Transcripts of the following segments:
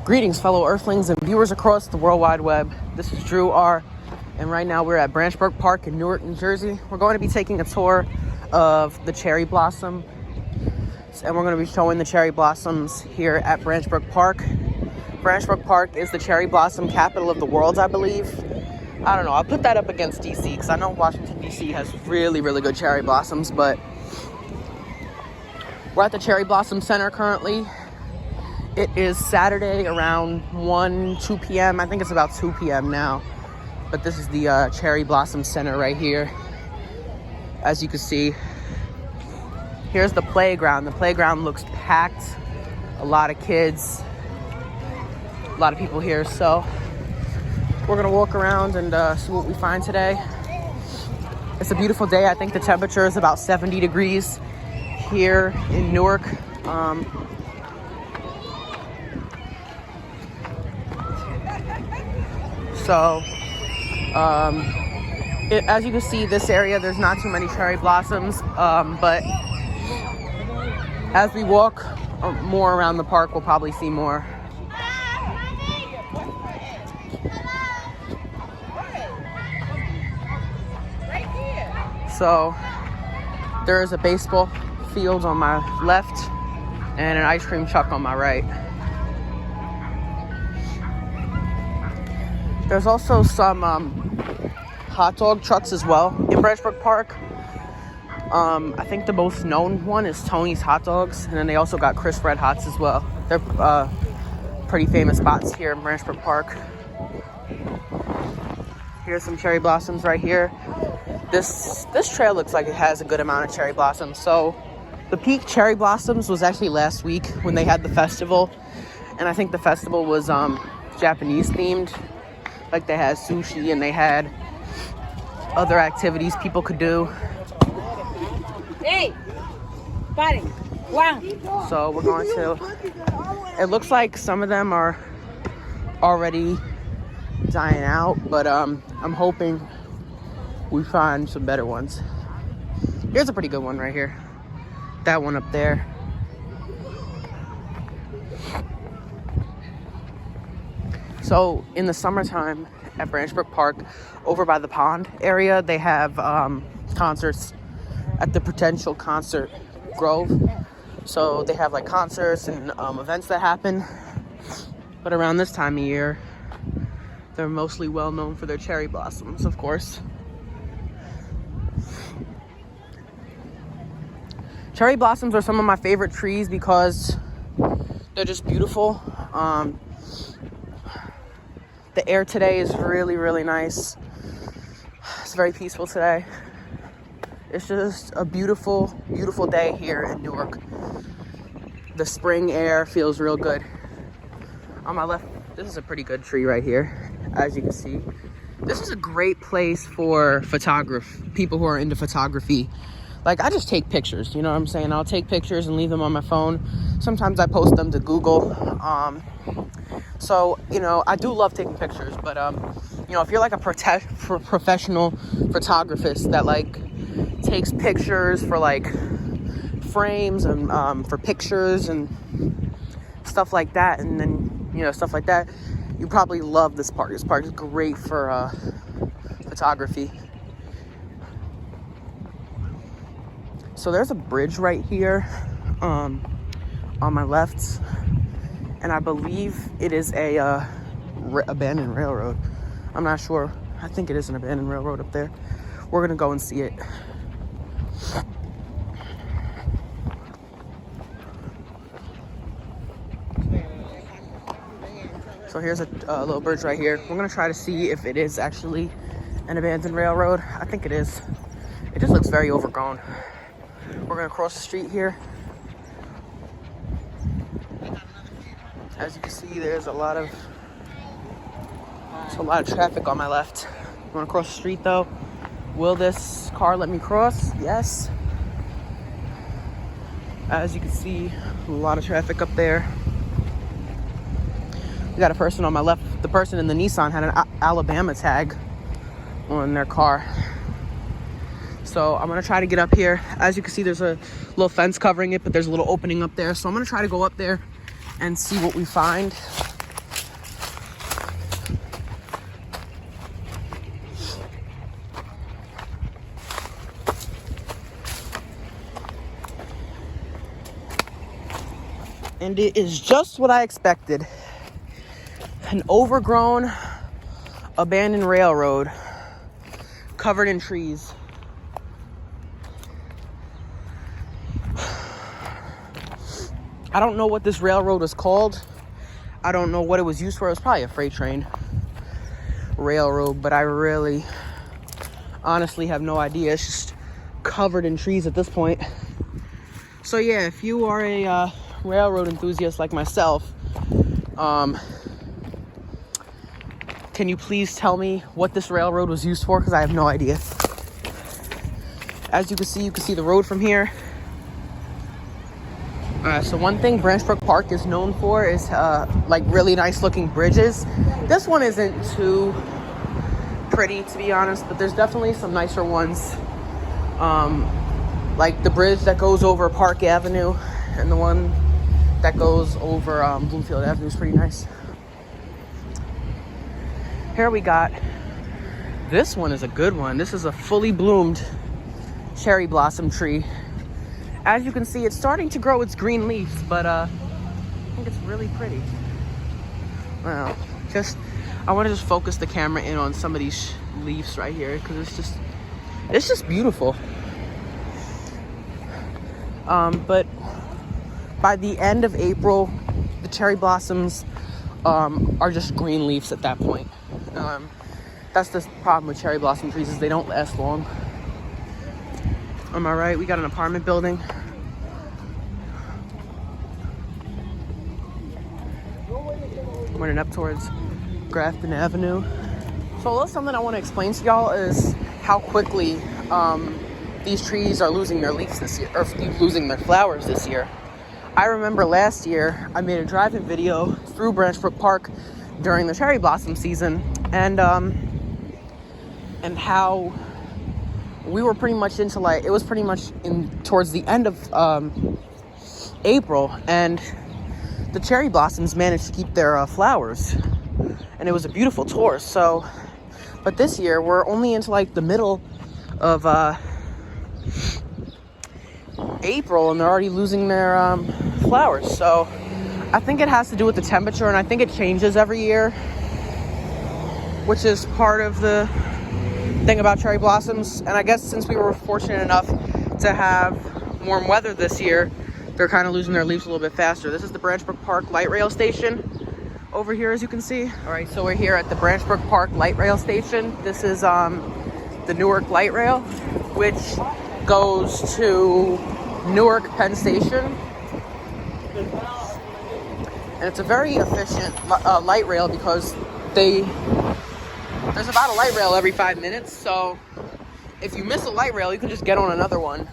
Greetings, fellow Earthlings and viewers across the World Wide Web. This is Drew R. And right now we're at Branch Brook Park in Newark, New Jersey. We're going to be taking a tour of the cherry blossom. And we're going to be showing the cherry blossoms here at Branch Brook Park. Branch Brook Park is the cherry blossom capital of the world, I believe. I don't know. I'll put that up against DC because I know Washington, DC has really, really good cherry blossoms. But we're at the Cherry Blossom Center currently. It is Saturday around 2 p.m. I think it's about 2 p.m. now. But this is the Cherry Blossom Center right here. As you can see, here's the playground. The playground looks packed. A lot of kids. A lot of people here. So we're going to walk around and see what we find today. It's a beautiful day. I think the temperature is about 70 degrees here in Newark. As you can see, this area, there's not too many cherry blossoms, but as we walk more around the park, we'll probably see more. So there is a baseball field on my left and an ice cream truck on my right. There's also some hot dog trucks as well in Branch Brook Park. I think the most known one is Tony's Hot Dogs, and then they also got Chris Red Hots as well. They're pretty famous spots here in Branch Brook Park. Here's some cherry blossoms right here. This trail looks like it has a good amount of cherry blossoms. So the peak cherry blossoms was actually last week when they had the festival, and I think the festival was Japanese themed. Like they had sushi and they had other activities people could do. Hey, buddy, wow. So we're going to, it looks like some of them are already dying out, but I'm hoping we find some better ones. Here's a pretty good one right here. That one up there. So in the summertime at Branch Brook Park, over by the pond area, they have concerts at the Prudential Concert Grove. So they have like concerts and events that happen. But around this time of year, they're mostly well known for their cherry blossoms, of course. Cherry blossoms are some of my favorite trees because they're just beautiful. The air today is really, really nice. It's very peaceful today. It's just a beautiful, beautiful day here in Newark. The spring air feels real good. On my left, this is a pretty good tree right here, as you can see. This is a great place for people who are into photography. Like, I just take pictures, you know what I'm saying? I'll take pictures and leave them on my phone. Sometimes I post them to Google. So, you know, I do love taking pictures, but, you know, if you're like a professional photographist that like takes pictures for like frames and for pictures and stuff like that, and then, you know, stuff like that, you probably love this park. This park is great for photography. So there's a bridge right here on my left. And I believe it is a abandoned railroad. I'm not sure. I think it is an abandoned railroad up there. We're gonna go and see it. So here's a little bridge right here. We're gonna try to see if it is actually an abandoned railroad. I think it is. It just looks very overgrown. We're gonna cross the street here. As you can see, there's a lot of traffic on my left. I'm gonna cross the street though. Will this car let me cross? Yes. As you can see, a lot of traffic up there. We got a person on my left. The person in the Nissan had an Alabama tag on their car. So I'm gonna try to get up here. As you can see, there's a little fence covering it, but there's a little opening up there. So I'm gonna try to go up there and see what we find. And it is just what I expected. An overgrown, abandoned railroad covered in trees. I don't know what this railroad was called. I don't know what it was used for. It was probably a freight train railroad, but I really honestly have no idea. It's just covered in trees at this point. So yeah, if you are a railroad enthusiast like myself, can you please tell me what this railroad was used for? Because I have no idea. As you can see the road from here. So one thing Branch Brook Park is known for is like really nice looking bridges. This one isn't too pretty, to be honest, but there's definitely some nicer ones. Like the bridge that goes over Park Avenue and the one that goes over Bloomfield Avenue is pretty nice. Here we got, this one is a good one. This is a fully bloomed cherry blossom tree. As you can see, it's starting to grow its green leaves, but I think it's really pretty. Wow, I want to just focus the camera in on some of these leaves right here because it's just beautiful. But by the end of April, the cherry blossoms are just green leaves at that point. That's the problem with cherry blossom trees, is they don't last long. Am I right? We got an apartment building. Running up towards Grafton Avenue. So a little something I want to explain to y'all is how quickly these trees are losing their leaves this year, or losing their flowers this year. I remember last year I made a drive-in video through Branch Brook Park during the cherry blossom season, and how we were pretty much into, like, it was pretty much towards the end of April, and the cherry blossoms managed to keep their flowers, and it was a beautiful tour. So, but this year we're only into like the middle of April, and they're already losing their flowers. So I think it has to do with the temperature, and I think it changes every year, which is part of the thing about cherry blossoms. And I guess since we were fortunate enough to have warm weather this year, they're kind of losing their leaves a little bit faster. This is the Branch Brook Park Light Rail Station over here, as you can see. All right, so we're here at the Branch Brook Park Light Rail Station. This is the Newark Light Rail, which goes to Newark Penn Station. And it's a very efficient light rail because there's about a light rail every 5 minutes. So if you miss a light rail, you can just get on another one.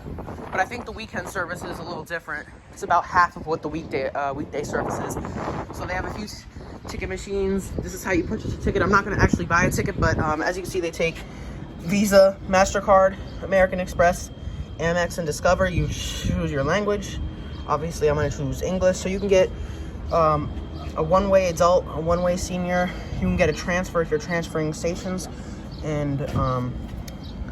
But I think the weekend service is a little different. It's about half of what the weekday service is. So they have a few ticket machines. This is how you purchase a ticket. I'm not going to actually buy a ticket, but as you can see, they take Visa, MasterCard, American Express, Amex, and Discover. You choose your language. Obviously, I'm going to choose English. So you can get a one-way adult, a one-way senior. You can get a transfer if you're transferring stations, and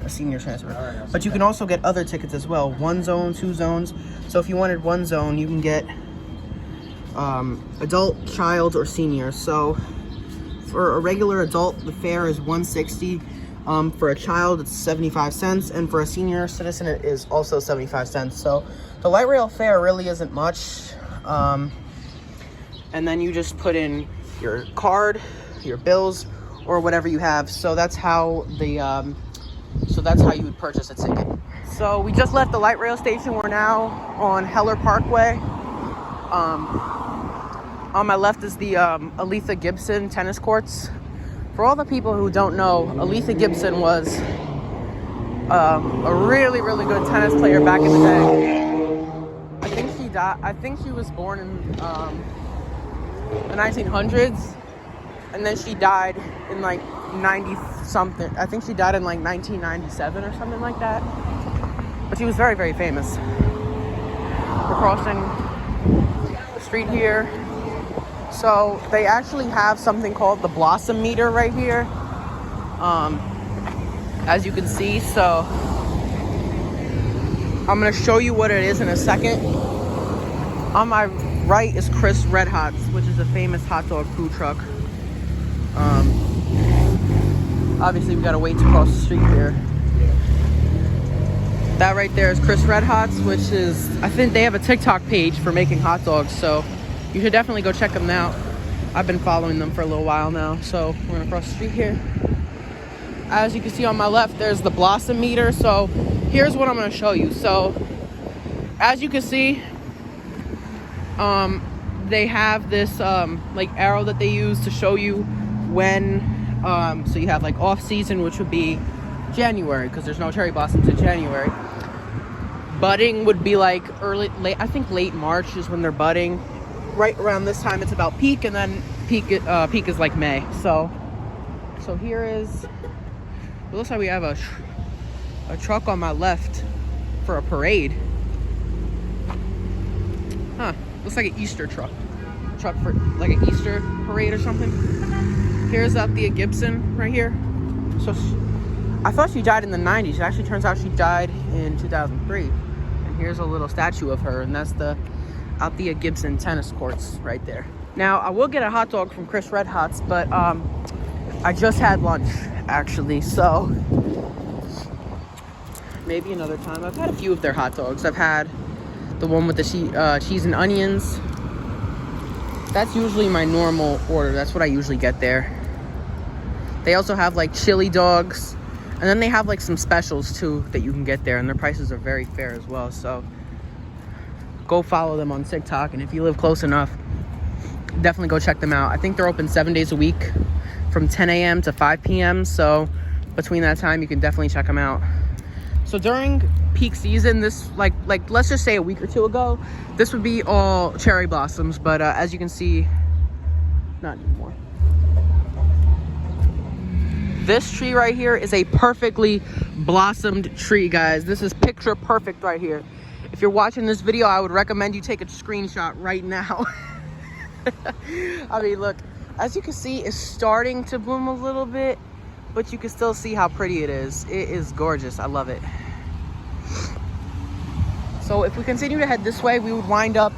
a senior transfer. But you can also get other tickets as well. 1 zone, 2 zones. So if you wanted 1 zone, you can get adult, child, or senior. So for a regular adult, the fare is $1.60. For a child, it's 75 cents, and for a senior citizen, it is also 75 cents. So the light rail fare really isn't much. And then you just put in your card, your bills, or whatever you have. So that's how you would purchase a ticket. So we just left the light rail station. We're now on Heller Parkway. On my left is the Alitha Gibson tennis courts. For all the people who don't know, Alitha Gibson was a really, really good tennis player back in the day. I think she died. I think she was born in the 1900s, and then she died in like 90 something. I think she died in like 1997 or something like that. But she was very, very famous. We're crossing the street here. So they actually have something called the Blossom Meter right here, as you can see. So I'm going to show you what it is in a second. On my right is Chris Red Hots, which is a famous hot dog food truck. Obviously, we gotta wait to cross the street here. That right there is Chris Red Hots, which is, I think they have a TikTok page for making hot dogs, so you should definitely go check them out. I've been following them for a little while now, so we're gonna cross the street here. As you can see on my left, there's the Blossom meter. So here's what I'm gonna show you. So as you can see, they have this like arrow that they use to show you when, so you have like off season, which would be January, because there's no cherry blossoms in January. Budding would be like I think late March is when they're budding. Right around this time it's about peak, and then peak is like May. So here is, it looks like we have a truck on my left for a parade. Huh, looks like an Easter truck for like an Easter parade or something. Here's Alitha Gibson right here. So I thought she died in the 90s. It actually turns out she died in 2003. And here's a little statue of her, and that's the Alitha Gibson tennis courts right there. Now, I will get a hot dog from Chris Red Hots, but I just had lunch, actually, so maybe another time. I've had a few of their hot dogs. I've had the one with the cheese and onions. That's usually my normal order. That's what I usually get there. They also have like chili dogs, and then they have like some specials too that you can get there, and their prices are very fair as well. So go follow them on TikTok, and if you live close enough, definitely go check them out. I think they're open 7 days a week from 10 a.m. to 5 p.m. So between that time, you can definitely check them out. So during peak season, this like let's just say a week or two ago, this would be all cherry blossoms, but as you can see, not anymore. This tree right here is a perfectly blossomed tree, guys. This is picture perfect right here. If you're watching this video, I would recommend you take a screenshot right now. I mean, look, as you can see, it's starting to bloom a little bit, but you can still see how pretty it is. It is gorgeous. I love it. So if we continue to head this way, we would wind up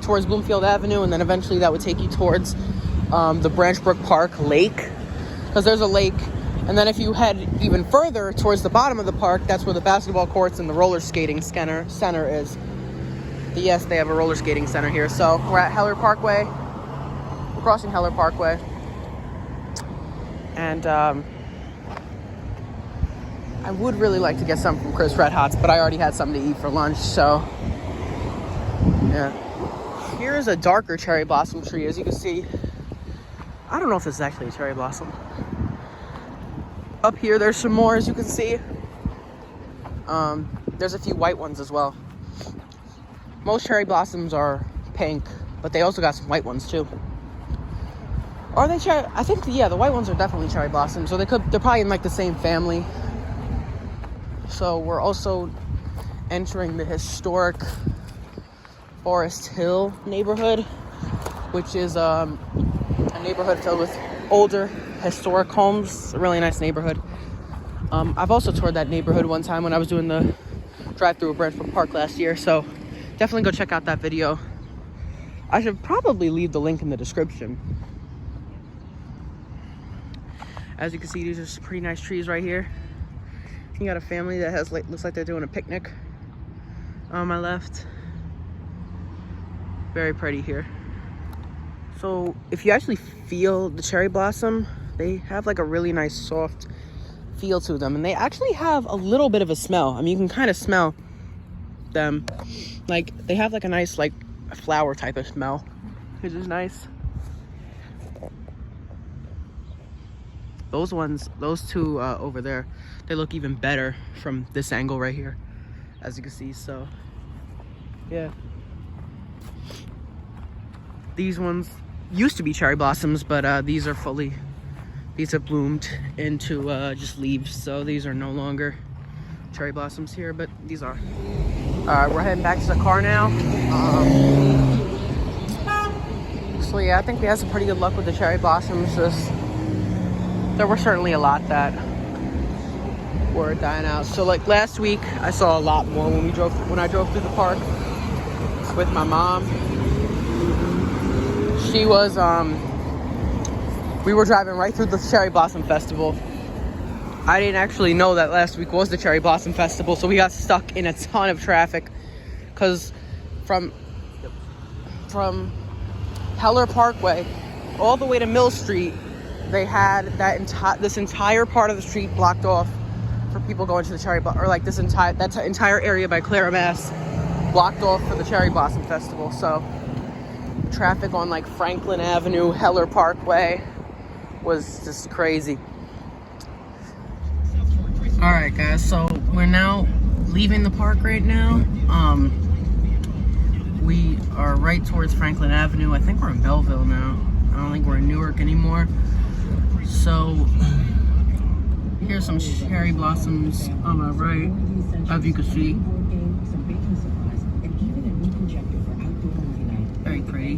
towards Bloomfield Avenue, and then eventually that would take you towards the Branch Brook Park lake, because there's a lake. And then if you head even further towards the bottom of the park, that's where the basketball courts and the roller skating center is. But yes, they have a roller skating center here. So we're at Heller Parkway. We're crossing Heller Parkway. And I would really like to get some from Chris Red Hots, but I already had something to eat for lunch, so yeah. Here is a darker cherry blossom tree, as you can see. I don't know if this is actually a cherry blossom. Up here, there's some more, as you can see. There's a few white ones as well. Most cherry blossoms are pink, but they also got some white ones too. Are they cherry? I think, yeah, the white ones are definitely cherry blossoms. So they're probably in like the same family. So we're also entering the historic Forest Hill neighborhood, which is a neighborhood filled with older historic homes. It's a really nice neighborhood. I've also toured that neighborhood one time when I was doing the drive-through at Branch Brook Park last year, so definitely go check out that video. I should probably leave the link in the description. As you can see, these are some pretty nice trees right here. You got a family that has looks like they're doing a picnic on my left. Very pretty here. So if you actually feel the cherry blossom, they have like a really nice soft feel to them, and they actually have a little bit of a smell. I mean, you can kind of smell them. Like they have like a nice like flower type of smell, which is nice. Those two over there, they look even better from this angle right here, as you can see. So yeah, these ones used to be cherry blossoms, but these have bloomed into just leaves, so these are no longer cherry blossoms here, but these are. Alright, we're heading back to the car now. So yeah, I think we had some pretty good luck with the cherry blossoms. There were certainly a lot that were dying out. So like last week, I saw a lot more when I drove through the park. with my mom. She was, we were driving right through the Cherry Blossom Festival. I didn't actually know that last week was the Cherry Blossom Festival, so we got stuck in a ton of traffic because from Heller Parkway all the way to Mill Street, they had this entire part of the street blocked off for people going to the Cherry Blossom, or like that entire area by Clara, Mass, blocked off for the Cherry Blossom Festival. So traffic on like Franklin Avenue, Heller Parkway was just crazy. All right, guys, so we're now leaving the park right now. We are right towards Franklin Avenue. I think we're in Belleville now. I don't think we're in Newark anymore. So here's some cherry blossoms on my right, as you can see. Very pretty.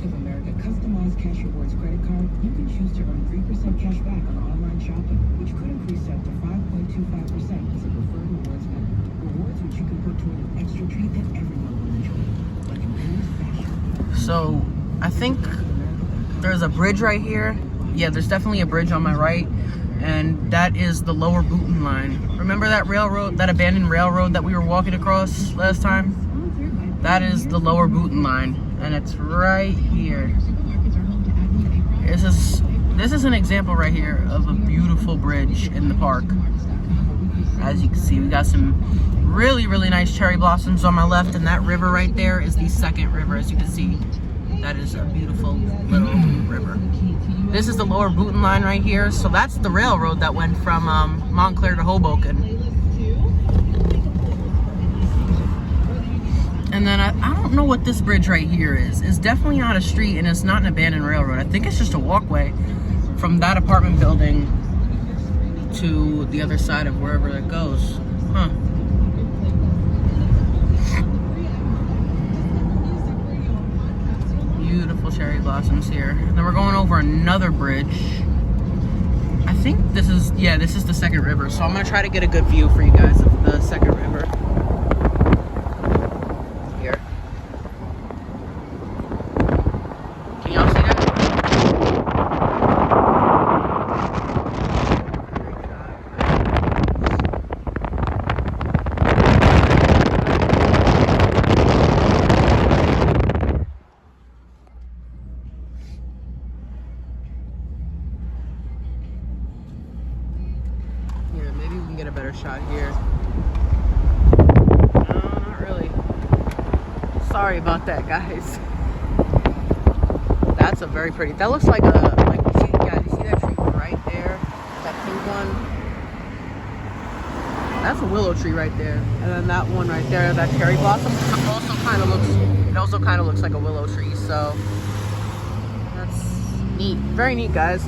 Customized cash rewards credit card, you can choose to earn 3% cash back on online shopping, which could increase up to 5.25% as a preferred rewards member. Rewards which you can put toward an extra treat that everyone will enjoy, like improved fashion. So I think there's a bridge right here. Yeah, there's definitely a bridge on my right, and that is the lower Bouton line. Remember that railroad, that abandoned railroad that we were walking across last time? That is the lower Bouton line, and it's right here. This is an example right here of a beautiful bridge in the park. As you can see, we got some really, really nice cherry blossoms on my left, and that river right there is the second river. As you can see, that is a beautiful little river. This is the lower Bouton line right here. So that's the railroad that went from Montclair to Hoboken. And then I don't know what this bridge right here is. It's definitely not a street, and it's not an abandoned railroad. I think it's just a walkway from that apartment building to the other side of wherever it goes. Huh. Beautiful cherry blossoms here. And then we're going over another bridge. I think this is the second river. So I'm gonna try to get a good view for you guys of the second river. Here. Can y'all see that? Yeah, maybe we can get a better shot here. No, not really. Sorry about that, guys. That's a very pretty. That looks like a you see that tree right there? That pink one? That's a willow tree right there. And then that one right there, that cherry blossom, also kind of looks like a willow tree. So that's neat. Very neat, guys.